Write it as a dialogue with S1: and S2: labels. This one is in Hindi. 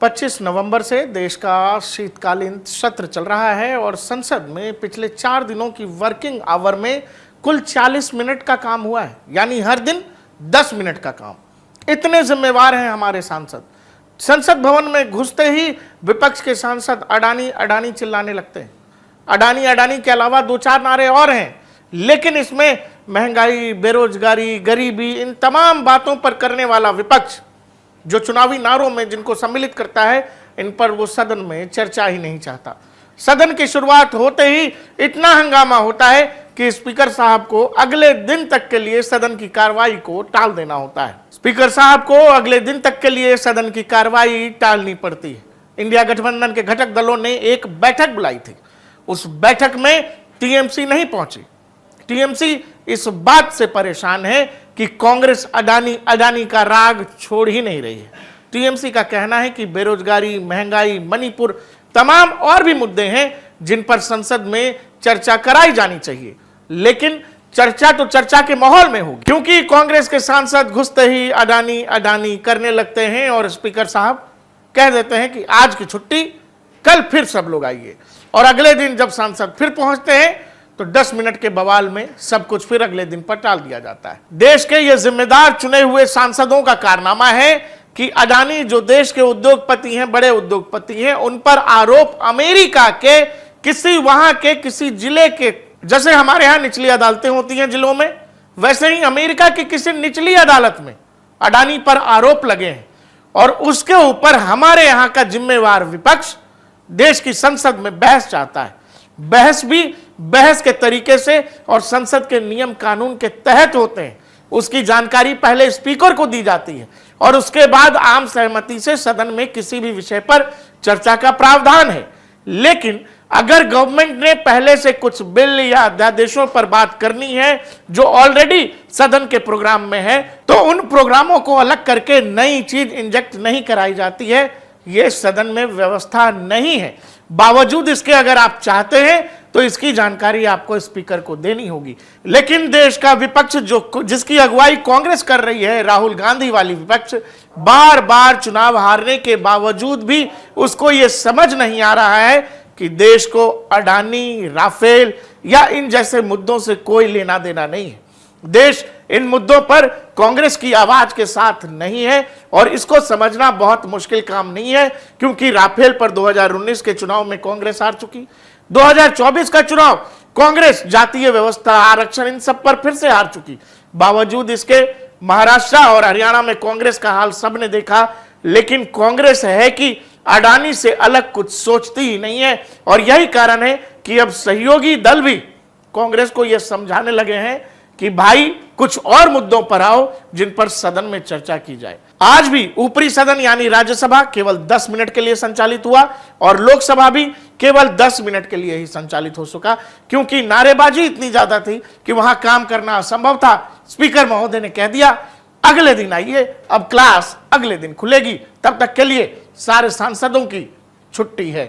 S1: 25 नवंबर से देश का शीतकालीन सत्र चल रहा है और संसद में पिछले 4 दिनों की वर्किंग आवर में कुल 40 मिनट का काम हुआ है, यानी हर दिन 10 मिनट का काम। इतने जिम्मेवार हैं हमारे सांसद। संसद भवन में घुसते ही विपक्ष के सांसद अडानी अडानी चिल्लाने लगते हैं। अडानी अडानी के अलावा 2-4 नारे और हैं, लेकिन इसमें महंगाई, बेरोजगारी, गरीबी, इन तमाम बातों पर करने वाला विपक्ष जो चुनावी नारों में जिनको सम्मिलित करता है, इन पर वो सदन में चर्चा ही नहीं चाहता। सदन की शुरुआत होते ही इतना हंगामा होता है कि स्पीकर साहब को अगले दिन तक के लिए सदन की कार्रवाई को टाल देना होता है। स्पीकर साहब को अगले दिन तक के लिए सदन की कार्रवाई टालनी पड़ती है। इंडिया गठबंधन के घटक दलों ने एक बैठक बुलाई थी। उस बैठक में टीएमसी नहीं पहुंची। टीएमसी इस बात से परेशान है कि कांग्रेस अडानी अडानी का राग छोड़ ही नहीं रही है। टीएमसी का कहना है कि बेरोजगारी, महंगाई, मणिपुर, तमाम और भी मुद्दे हैं जिन पर संसद में चर्चा कराई जानी चाहिए, लेकिन चर्चा तो चर्चा के माहौल में होगी, क्योंकि कांग्रेस के सांसद घुसते ही अडानी अडानी करने लगते हैं और स्पीकर साहब कह देते हैं कि आज की छुट्टी, कल फिर सब लोग आइए। और अगले दिन जब सांसद फिर पहुंचते हैं तो 10 मिनट के बवाल में सब कुछ फिर अगले दिन पर टाल दिया जाता है। देश के ये जिम्मेदार चुने हुए सांसदों का कारनामा है कि अडानी जो देश के उद्योगपति हैं, बड़े उद्योगपति हैं, उन पर आरोप अमेरिका के वहां के किसी जिले के, जैसे हमारे यहां निचली अदालतें होती हैं जिलों में, वैसे ही अमेरिका की किसी निचली अदालत में अडानी पर आरोप लगे हैं और उसके ऊपर हमारे यहां का जिम्मेवार विपक्ष देश की संसद में बहस चाहता है। बहस भी बहस के तरीके से और संसद के नियम कानून के तहत होते हैं। उसकी जानकारी पहले स्पीकर को दी जाती है और उसके बाद आम सहमति से सदन में किसी भी विषय पर चर्चा का प्रावधान है। लेकिन अगर गवर्नमेंट ने पहले से कुछ बिल या अध्यादेशों पर बात करनी है जो ऑलरेडी सदन के प्रोग्राम में है, तो उन प्रोग्रामों को अलग करके नई चीज इंजेक्ट नहीं कराई जाती है। यह सदन में व्यवस्था नहीं है। बावजूद इसके अगर आप चाहते हैं तो इसकी जानकारी आपको स्पीकर को देनी होगी। लेकिन देश का विपक्ष जिसकी अगुवाई कांग्रेस कर रही है, राहुल गांधी वाली विपक्ष, बार बार चुनाव हारने के बावजूद भी उसको यह समझ नहीं आ रहा है कि देश को अडानी, राफेल या इन जैसे मुद्दों से कोई लेना देना नहीं है। देश इन मुद्दों पर कांग्रेस की आवाज के साथ नहीं है और इसको समझना बहुत मुश्किल काम नहीं है, क्योंकि राफेल पर 2019 के चुनाव में कांग्रेस हार चुकी। 2024 का चुनाव कांग्रेस जातीय व्यवस्था, आरक्षण, इन सब पर फिर से हार चुकी। बावजूद इसके महाराष्ट्र और हरियाणा में कांग्रेस का हाल सबने देखा। लेकिन कांग्रेस है कि अडानी से अलग कुछ सोचती ही नहीं है और यही कारण है कि अब सहयोगी दल भी कांग्रेस को यह समझाने लगे हैं कि भाई कुछ और मुद्दों पर आओ जिन पर सदन में चर्चा की जाए। आज भी ऊपरी सदन यानी राज्यसभा केवल 10 मिनट के लिए संचालित हुआ और लोकसभा भी केवल 10 मिनट के लिए ही संचालित हो सका, क्योंकि नारेबाजी इतनी ज्यादा थी कि वहां काम करना असंभव था। स्पीकर महोदय ने कह दिया अगले दिन आइए, अब क्लास अगले दिन खुलेगी, तब तक के लिए सारे सांसदों की छुट्टी है।